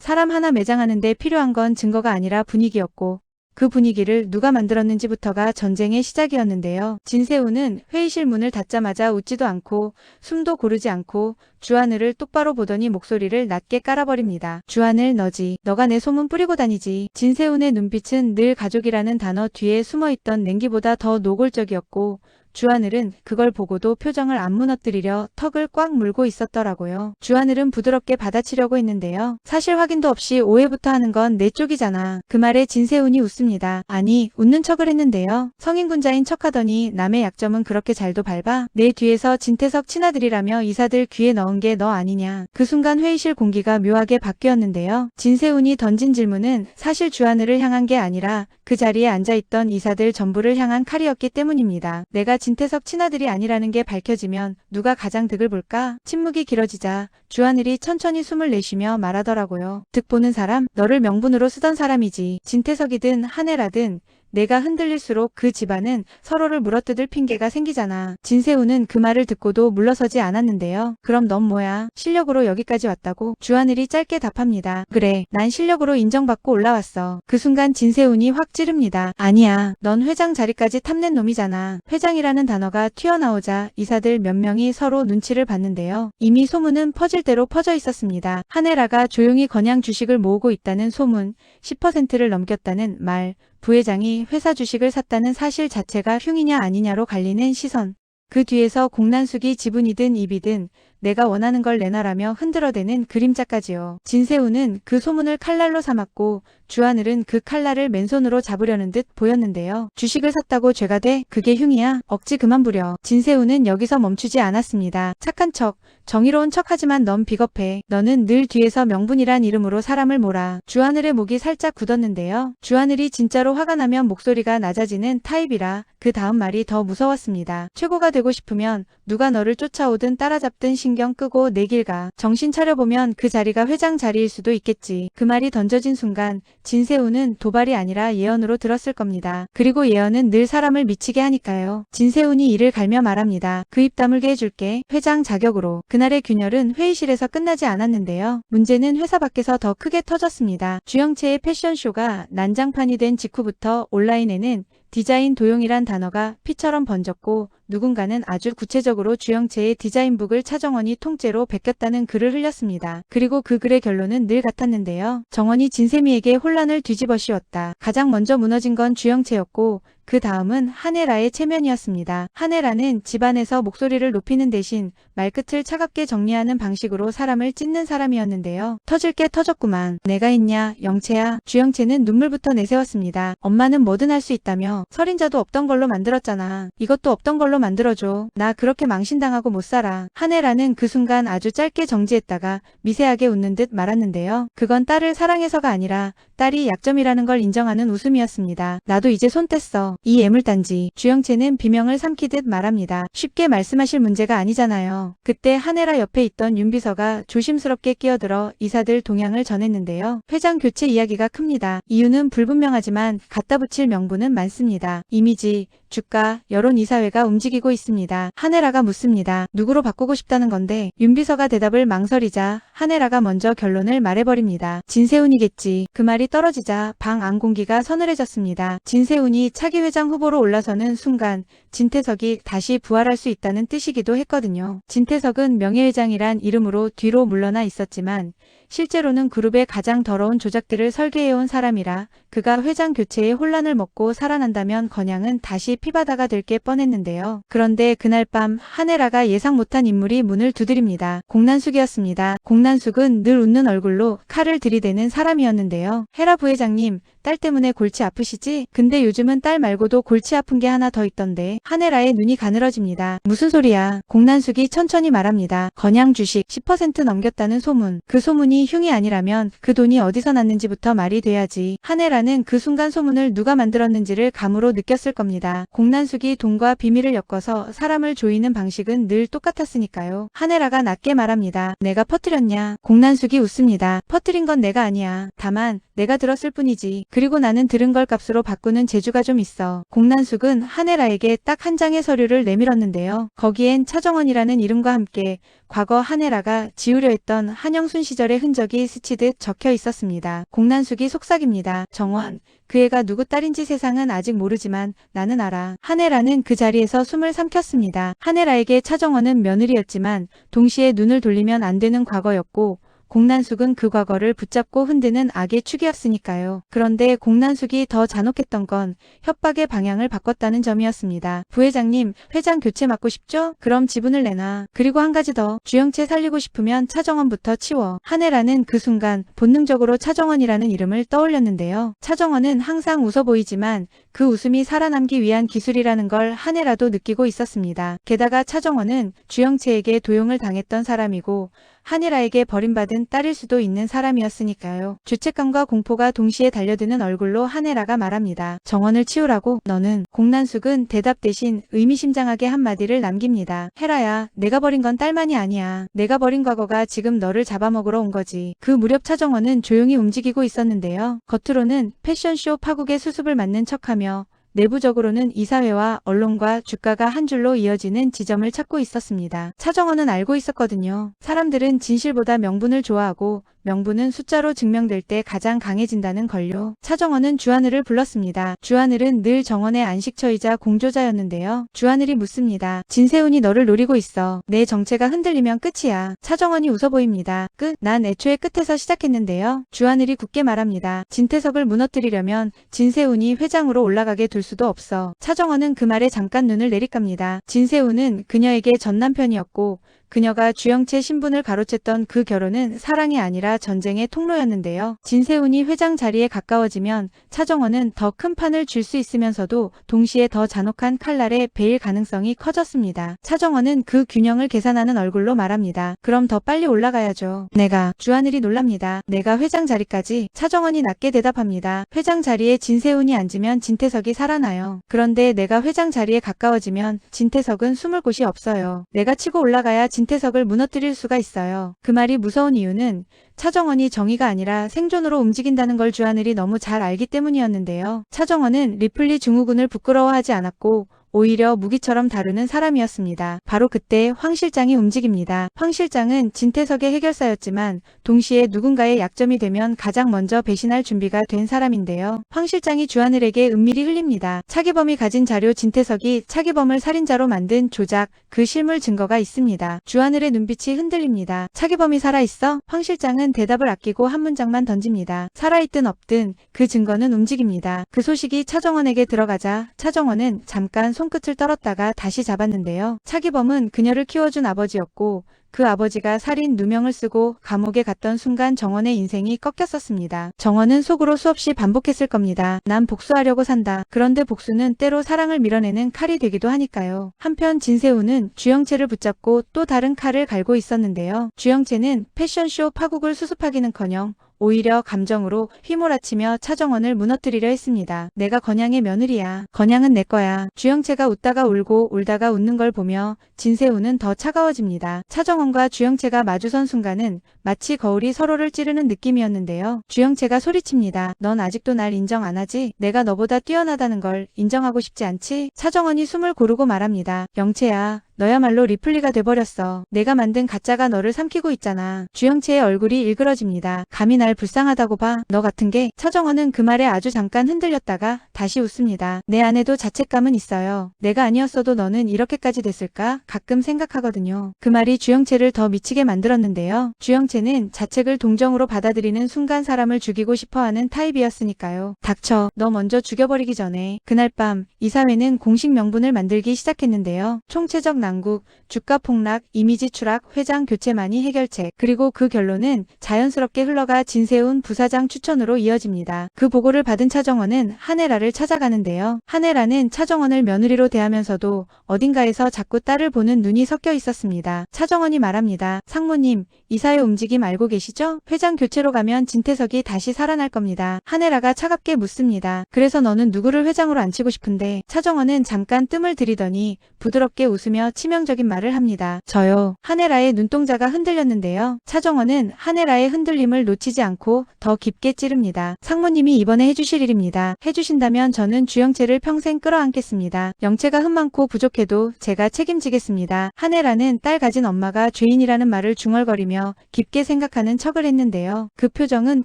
사람 하나 매장하는데 필요한 건 증거가 아니라 분위기였고 그 분위기를 누가 만들었는지부터가 전쟁의 시작이었는데요. 진세우는 회의실 문을 닫자마자 웃지도 않고 숨도 고르지 않고 주하늘을 똑바로 보더니 목소리를 낮게 깔아버립니다. 주하늘, 너지. 너가 내 소문 뿌리고 다니지. 진세훈의 눈빛은 늘 가족이라는 단어 뒤에 숨어있던 냉기보다 더 노골적이었고 주하늘은 그걸 보고도 표정을 안 무너뜨리려 턱을 꽉 물고 있었더라고요. 주하늘은 부드럽게 받아치려고 했는데요. 사실 확인도 없이 오해부터 하는 건 내 쪽이잖아. 그 말에 진세훈이 웃습니다. 아니, 웃는 척을 했는데요. 성인군자인 척하더니 남의 약점은 그렇게 잘도 밟아? 내 뒤에서 진태석 친아들이라며 이사들 귀에 넣은 게 너 아니냐. 그 순간 회의실 공기가 묘하게 바뀌었는데요. 진세훈이 던진 질문은 사실 주하늘을 향한 게 아니라 그 자리에 앉아있던 이사들 전부를 향한 칼이었기 때문입니다. 내가 진태석 친아들이 아니라는 게 밝혀지면 누가 가장 득을 볼까? 침묵이 길어지자 주하늘이 천천히 숨을 내쉬며 말하더라고요. 득 보는 사람? 너를 명분으로 쓰던 사람이지. 진태석이든 한혜라든 내가 흔들릴수록 그 집안은 서로를 물어뜯을 핑계가 생기잖아. 진세우는 그 말을 듣고도 물러서지 않았는데요. 그럼 넌 뭐야? 실력으로 여기까지 왔다고? 주하늘이 짧게 답합니다. 그래, 난 실력으로 인정받고 올라왔어. 그 순간 진세훈이 확 찌릅니다. 아니야, 넌 회장 자리까지 탐낸 놈이잖아. 회장이라는 단어가 튀어나오자 이사들 몇 명이 서로 눈치를 봤는데요. 이미 소문은 퍼질 대로 퍼져 있었습니다. 한혜라가 조용히 건양 주식을 모으고 있다는 소문, 10%를 넘겼다는 말, 부회장이 회사 주식을 샀다는 사실 자체가 흉이냐 아니냐로 갈리는 시선. 그 뒤에서 공난숙이 지분이든 입이든 내가 원하는 걸 내놔라며 흔들어대는 그림자까지요. 진세우는 그 소문을 칼날로 삼았고 주하늘은 그 칼날을 맨손으로 잡으려는 듯 보였는데요. 주식을 샀다고 죄가 돼? 그게 흉이야? 억지 그만 부려. 진세우는 여기서 멈추지 않았습니다. 착한 척, 정의로운 척하지만 넌 비겁해. 너는 늘 뒤에서 명분이란 이름으로 사람을 몰아. 주하늘의 목이 살짝 굳었는데요. 주하늘이 진짜로 화가 나면 목소리가 낮아지는 타입이라 그 다음 말이 더 무서웠습니다. 최고가 되고 싶으면 누가 너를 쫓아오든 따라잡든 신경 끄고 내 길 가. 정신 차려보면 그 자리가 회장 자리일 수도 있겠지. 그 말이 던져진 순간 진세훈은 도발이 아니라 예언으로 들었을 겁니다. 그리고 예언은 늘 사람을 미치게 하니까요. 진세훈이 이를 갈며 말합니다. 그 입 다물게 해줄게. 회장 자격으로. 그날의 균열은 회의실에서 끝나지 않았는데요. 문제는 회사 밖에서 더 크게 터졌습니다. 주영채의 패션쇼가 난장판이 된 직후부터 온라인에는 디자인 도용이란 단어가 피처럼 번졌고 누군가는 아주 구체적으로 주영채의 디자인북을 차정원이 통째로 베꼈다는 글을 흘렸습니다. 그리고 그 글의 결론은 늘 같았는데요. 정원이 진세미에게 혼란을 뒤집어 씌웠다. 가장 먼저 무너진 건 주영채였고 그 다음은 한혜라의 체면이었습니다. 한혜라는 집안에서 목소리를 높이는 대신 말끝을 차갑게 정리하는 방식으로 사람을 찢는 사람이었는데요. 터질 게 터졌구만. 내가 있냐, 영채야. 주영채는 눈물부터 내세웠습니다. 엄마는 뭐든 할 수 있다며. 설인자도 없던 걸로 만들었잖아. 이것도 없던 걸로 만들어줘. 나 그렇게 망신당하고 못 살아. 한혜라는 그 순간 아주 짧게 정지했다가 미세하게 웃는 듯 말았는데요. 그건 딸을 사랑해서가 아니라 딸이 약점이라는 걸 인정하는 웃음이었습니다. 나도 이제 손 뗐어. 이 애물단지. 주영채는 비명을 삼키듯 말합니다. 쉽게 말씀하실 문제가 아니잖아요. 그때 한혜라 옆에 있던 윤비서가 조심스럽게 끼어들어 이사들 동향을 전했는데요. 회장 교체 이야기가 큽니다. 이유는 불분명하지만 갖다 붙일 명분은 많습니다. 이미지, 주가, 여론 이사회가 움직이고 있습니다. 한혜라가 묻습니다. 누구로 바꾸고 싶다는 건데 윤비서가 대답을 망설이자 한혜라가 먼저 결론을 말해버립니다. 진세훈이겠지. 그 말이 떨어지자 방 안 공기가 서늘해졌습니다. 진세훈이 차기 회장 후보로 올라서는 순간 진태석이 다시 부활할 수 있다는 뜻이기도 했거든요. 진태석은 명예회장이란 이름으로 뒤로 물러나 있었지만 실제로는 그룹의 가장 더러운 조작들을 설계해온 사람이라 그가 회장 교체에 혼란을 먹고 살아난다면 건양은 다시 피바다가 될 게 뻔했는데요. 그런데 그날 밤 한혜라가 예상 못한 인물이 문을 두드립니다. 공난숙이었습니다. 공난숙은 늘 웃는 얼굴로 칼을 들이대는 사람이었는데요. 헤라 부회장님, 딸 때문에 골치 아프시지? 근데 요즘은 딸 말고도 골치 아픈 게 하나 더 있던데. 한혜라의 눈이 가늘어집니다. 무슨 소리야? 공난숙이 천천히 말합니다. 건양 주식 10% 넘겼다는 소문. 그 소문이 흉이 아니라면 그 돈이 어디서 났는지부터 말이 돼야지. 한혜라는 그 순간 소문을 누가 만들었는지를 감으로 느꼈을 겁니다. 공난숙이 돈과 비밀을 엮어서 사람을 조이는 방식은 늘 똑같았으니까요. 한혜라가 낮게 말합니다. 내가 퍼뜨렸냐? 공난숙이 웃습니다. 퍼뜨린 건 내가 아니야. 다만 내가 들었을 뿐이지. 그리고 나는 들은 걸 값으로 바꾸는 재주가 좀 있어. 공난숙은 한혜라에게 딱 한 장의 서류를 내밀었는데요. 거기엔 차정원이라는 이름과 함께 과거 한혜라가 지우려 했던 한영순 시절의 흔적이 스치듯 적혀 있었습니다. 공난숙이 속삭입니다. 정원, 그 애가 누구 딸인지 세상은 아직 모르지만 나는 알아. 한혜라는 그 자리에서 숨을 삼켰습니다. 한혜라에게 차정원은 며느리였지만 동시에 눈을 돌리면 안 되는 과거였고 공난숙은 그 과거를 붙잡고 흔드는 악의 축이었으니까요. 그런데 공난숙이 더 잔혹했던 건 협박의 방향을 바꿨다는 점이었습니다. 부회장님, 회장 교체 맡고 싶죠? 그럼 지분을 내놔. 그리고 한 가지 더, 주영채 살리고 싶으면 차정원부터 치워. 한혜라는 그 순간 본능적으로 차정원이라는 이름을 떠올렸는데요. 차정원은 항상 웃어 보이지만 그 웃음이 살아남기 위한 기술이라는 걸 한혜라도 느끼고 있었습니다. 게다가 차정원은 주영채에게 도용을 당했던 사람이고 한혜라에게 버림받은 딸일 수도 있는 사람이었으니까요. 죄책감과 공포가 동시에 달려드는 얼굴로 한혜라가 말합니다. 정원을 치우라고? 너는? 공난숙은 대답 대신 의미심장하게 한마디를 남깁니다. 혜라야, 내가 버린 건 딸만이 아니야. 내가 버린 과거가 지금 너를 잡아먹으러 온 거지. 그 무렵 차정원은 조용히 움직이고 있었는데요. 겉으로는 패션쇼 파국의 수습을 맡는 척하며 내부적으로는 이사회와 언론과 주가가 한 줄로 이어지는 지점을 찾고 있었습니다. 차정원은 알고 있었거든요. 사람들은 진실보다 명분을 좋아하고 명분은 숫자로 증명될 때 가장 강해진다는 걸요. 차정원은 주하늘을 불렀습니다. 주하늘은 늘 정원의 안식처이자 공조자였는데요. 주하늘이 묻습니다. 진세훈이 너를 노리고 있어. 내 정체가 흔들리면 끝이야. 차정원이 웃어 보입니다. 끝? 난 애초에 끝에서 시작했는데요. 주하늘이 굳게 말합니다. 진태석을 무너뜨리려면 진세훈이 회장으로 올라가게 둘 수도 없어. 차정원은 그 말에 잠깐 눈을 내리깝니다. 진세훈은 그녀에게 전남편이었고 그녀가 주영채 신분을 가로챘던 그 결혼은 사랑이 아니라 전쟁의 통로였는데요. 진세훈이 회장 자리에 가까워지면 차정원은 더 큰 판을 줄 수 있으면서도 동시에 더 잔혹한 칼날에 베일 가능성이 커졌습니다. 차정원은 그 균형을 계산하는 얼굴로 말합니다. 그럼 더 빨리 올라가야죠. 내가. 주하늘이 놀랍니다. 내가 회장 자리까지? 차정원이 낮게 대답합니다. 회장 자리에 진세훈이 앉으면 진태석이 살아나요. 그런데 내가 회장 자리에 가까워지면 진태석은 숨을 곳이 없어요. 내가 치고 올라가야 진태석을 무너뜨릴 수가 있어요. 그 말이 무서운 이유는 차정원이 정의가 아니라 생존으로 움직인다는 걸 주하늘이 너무 잘 알기 때문이었는데요. 차정원은 리플리 증후군을 부끄러워하지 않았고 오히려 무기처럼 다루는 사람이었습니다. 바로 그때 황 실장이 움직입니다. 황 실장은 진태석의 해결사였지만 동시에 누군가의 약점이 되면 가장 먼저 배신할 준비가 된 사람인데요. 황 실장이 주하늘에게 은밀히 흘립니다. 차기범이 가진 자료 진태석이 차기범을 살인자로 만든 조작, 그 실물 증거가 있습니다. 주하늘의 눈빛이 흔들립니다. 차기범이 살아있어? 황 실장은 대답을 아끼고 한 문장만 던집니다. 살아있든 없든 그 증거는 움직입니다. 그 소식이 차정원에게 들어가자 차정원은 잠깐 손끝을 떨었다가 다시 잡았는데요. 차기범은 그녀를 키워준 아버지였고 그 아버지가 살인 누명을 쓰고 감옥에 갔던 순간 정원의 인생이 꺾였었습니다. 정원은 속으로 수없이 반복했을 겁니다. 난 복수하려고 산다. 그런데 복수는 때로 사랑을 밀어내는 칼이 되기도 하니까요. 한편 진세훈은 주영채를 붙잡고 또 다른 칼을 갈고 있었는데요. 주영채는 패션쇼 파국을 수습하기는커녕 오히려 감정으로 휘몰아치며 차정원을 무너뜨리려 했습니다. 내가 건양의 며느리야. 건양은 내 거야. 주영채가 웃다가 울고 울다가 웃는 걸 보며 진세훈은 더 차가워집니다. 차정원과 주영채가 마주선 순간은 마치 거울이 서로를 찌르는 느낌이었는데요. 주영채가 소리칩니다. 넌 아직도 날 인정 안 하지? 내가 너보다 뛰어나다는 걸 인정하고 싶지 않지? 차정원이 숨을 고르고 말합니다. 영채야. 너야말로 리플리가 돼버렸어. 내가 만든 가짜가 너를 삼키고 있잖아. 주영채의 얼굴이 일그러집니다. 감히 날 불쌍하다고 봐. 너 같은 게. 차정원은 그 말에 아주 잠깐 흔들렸다가 다시 웃습니다. 내 안에도 자책감은 있어요. 내가 아니었어도 너는 이렇게까지 됐을까? 가끔 생각하거든요. 그 말이 주영채를 더 미치게 만들었는데요. 주영채는 자책을 동정으로 받아들이는 순간 사람을 죽이고 싶어하는 타입이었으니까요. 닥쳐. 너 먼저 죽여버리기 전에. 그날 밤 이사회는 공식 명분을 만들기 시작했는데요. 총체적 난국, 주가 폭락, 이미지 추락, 회장 교체만이 해결책. 그리고 그 결론은 자연스럽게 흘러가 진세훈 부사장 추천으로 이어집니다. 그 보고를 받은 차정원은 한혜라를 찾아가는데요. 한혜라는 차정원을 며느리로 대하면서도 어딘가에서 자꾸 딸을 보는 눈이 섞여 있었습니다. 차정원이 말합니다. 상무님, 이사회 움직임 알고 계시죠? 회장 교체로 가면 진태석이 다시 살아날 겁니다. 한혜라가 차갑게 묻습니다. 그래서 너는 누구를 회장으로 앉히고 싶은데? 차정원은 잠깐 뜸을 들이더니 부드럽게 웃으며 치명적인 말을 합니다. 저요. 한혜라의 눈동자가 흔들렸는데요. 차정원은 한혜라의 흔들림을 놓치지 않고 더 깊게 찌릅니다. 상무님이 이번에 해주실 일입니다. 해주신다면 저는 주영채를 평생 끌어안겠습니다. 영채가 흠 많고 부족해도 제가 책임지겠습니다. 한혜라는 딸 가진 엄마가 죄인이라는 말을 중얼거리며 깊게 생각하는 척을 했는데요. 그 표정은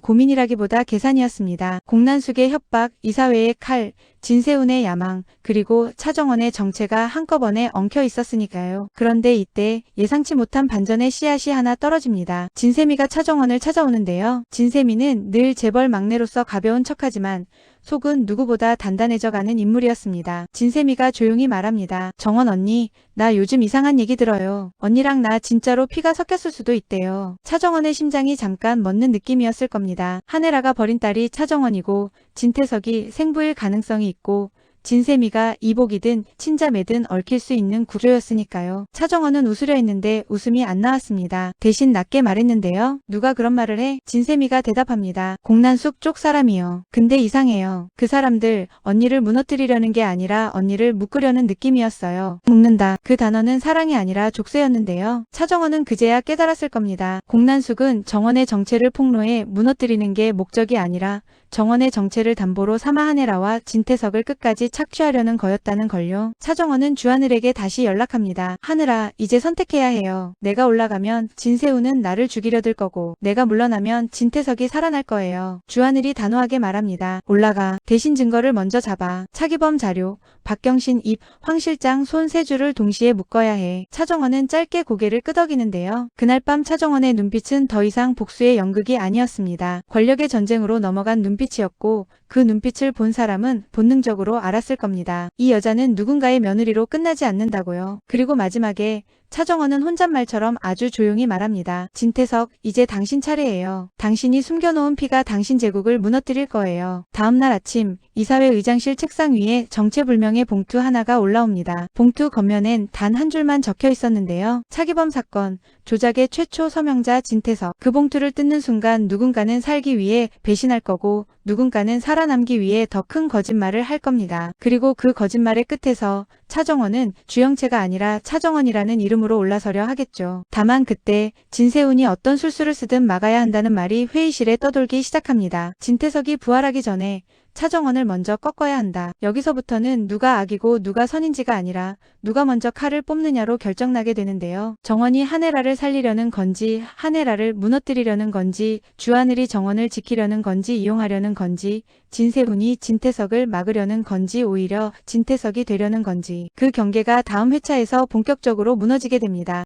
고민이라기보다 계산이었습니다. 공난숙의 협박, 이사회의 칼, 진세훈의 야망, 그리고 차정원의 정체가 한꺼번에 엉켜 있었으니까요. 그런데 이때 예상치 못한 반전의 씨앗이 하나 떨어집니다. 진세미가 차정원을 찾아오는데요. 진세미는 늘 재벌 막내로서 가벼운 척하지만 속은 누구보다 단단해져가는 인물이었습니다. 진세미가 조용히 말합니다. 정원 언니, 나 요즘 이상한 얘기 들어요. 언니랑 나 진짜로 피가 섞였을 수도 있대요. 차정원의 심장이 잠깐 멎는 느낌이었을 겁니다. 한혜라가 버린 딸이 차정원이고 진태석이 생부일 가능성이 있고 진세미가 이복이든 친자매든 얽힐 수 있는 구조였으니까요. 차정원은 웃으려 했는데 웃음이 안 나왔습니다. 대신 낮게 말했는데요. 누가 그런 말을 해? 진세미가 대답합니다. 공난숙 쪽 사람이요. 근데 이상해요. 그 사람들 언니를 무너뜨리려는 게 아니라 언니를 묶으려는 느낌이었어요. 묶는다. 그 단어는 사랑이 아니라 족쇄였는데요. 차정원은 그제야 깨달았을 겁니다. 공난숙은 정원의 정체를 폭로해 무너뜨리는 게 목적이 아니라 정원의 정체를 담보로 삼아 한혜라와 진태석을 끝까지 착취하려는 거였다는 걸요. 차정원은 주하늘에게 다시 연락합니다. 하늘아, 이제 선택해야 해요. 내가 올라가면 진세훈은 나를 죽이려 들 거고 내가 물러나면 진태석이 살아날 거예요. 주하늘이 단호하게 말합니다. 올라가. 대신 증거를 먼저 잡아. 차기범 자료, 박경신 입, 황 실장 손 세 줄을 동시에 묶어야 해. 차정원은 짧게 고개를 끄덕이는데요. 그날 밤 차정원의 눈빛은 더 이상 복수의 연극이 아니었습니다. 권력의 전쟁으로 넘어간 눈빛이었고 그 눈빛을 본 사람은 본능적으로 알았을 겁니다. 이 여자는 누군가의 며느리로 끝나지 않는다고요. 그리고 마지막에 차정원은 혼잣말처럼 아주 조용히 말합니다. 진태석, 이제 당신 차례예요. 당신이 숨겨놓은 피가 당신 제국을 무너뜨릴 거예요. 다음날 아침 이사회 의장실 책상 위에 정체불명의 봉투 하나가 올라옵니다. 봉투 겉면엔 단 한 줄만 적혀 있었는데요. 차기범 사건, 조작의 최초 서명자 진태석. 그 봉투를 뜯는 순간 누군가는 살기 위해 배신할 거고 누군가는 살아남기 위해 더 큰 거짓말을 할 겁니다. 그리고 그 거짓말의 끝에서 차정원은 주영채가 아니라 차정원이라는 이름으로 올라서려 하겠죠. 다만 그때 진세훈이 어떤 술수를 쓰든 막아야 한다는 말이 회의실에 떠돌기 시작합니다. 진태석이 부활하기 전에 차정원을 먼저 꺾어야 한다. 여기서부터는 누가 악이고 누가 선인지가 아니라 누가 먼저 칼을 뽑느냐로 결정나게 되는데요. 정원이 한혜라를 살리려는 건지 한혜라를 무너뜨리려는 건지 주하늘이 정원을 지키려는 건지 이용하려는 건지 진세훈이 진태석을 막으려는 건지 오히려 진태석이 되려는 건지 그 경계가 다음 회차에서 본격적으로 무너지게 됩니다.